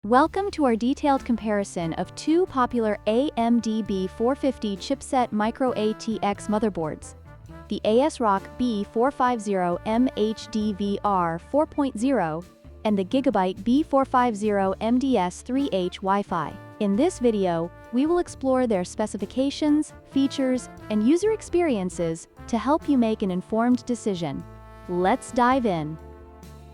Welcome to our detailed comparison of two popular AMD B450 chipset Micro ATX motherboards, the ASRock B450M-HDV R4.0 and the Gigabyte B450M DS3H WiFi. In this video, we will explore their specifications, features, and user experiences to help you make an informed decision. Let's dive in.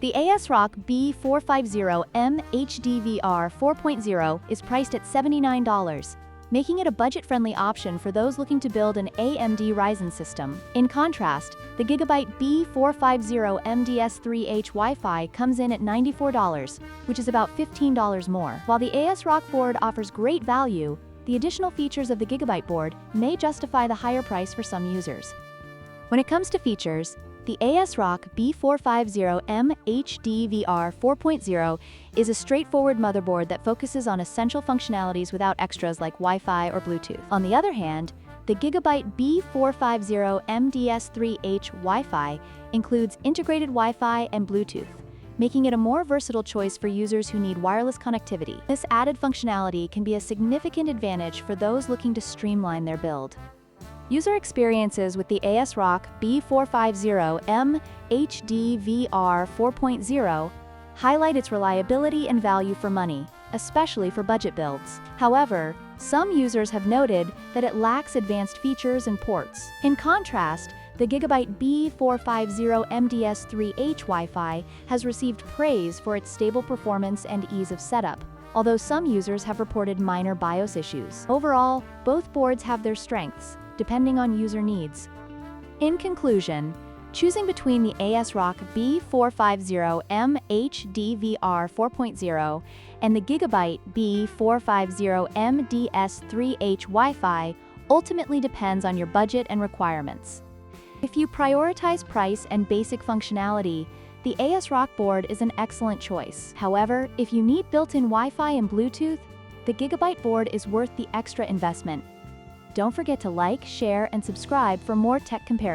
The ASRock B450M-HDV R4.0 is priced at $79, making it a budget-friendly option for those looking to build an AMD Ryzen system. In contrast, the Gigabyte B450M DS3H WiFi comes in at $94, which is about $15 more. While the ASRock board offers great value, the additional features of the Gigabyte board may justify the higher price for some users. When it comes to features, the ASRock B450M-HDV R4.0 is a straightforward motherboard that focuses on essential functionalities without extras like Wi-Fi or Bluetooth. On the other hand, the Gigabyte B450M DS3H WiFi includes integrated Wi-Fi and Bluetooth, making it a more versatile choice for users who need wireless connectivity. This added functionality can be a significant advantage for those looking to streamline their build. User experiences with the ASRock B450M-HDV R4.0 highlight its reliability and value for money, especially for budget builds. However, some users have noted that it lacks advanced features and ports. In contrast, the Gigabyte B450M DS3H WiFi has received praise for its stable performance and ease of setup, although some users have reported minor BIOS issues. Overall, both boards have their strengths, depending on user needs. In conclusion, choosing between the ASRock B450M-HDV R4.0 and the Gigabyte B450M DS3H WiFi ultimately depends on your budget and requirements. If you prioritize price and basic functionality, the ASRock board is an excellent choice. However, if you need built-in Wi-Fi and Bluetooth, the Gigabyte board is worth the extra investment. Don't forget to like, share, and subscribe for more tech comparisons.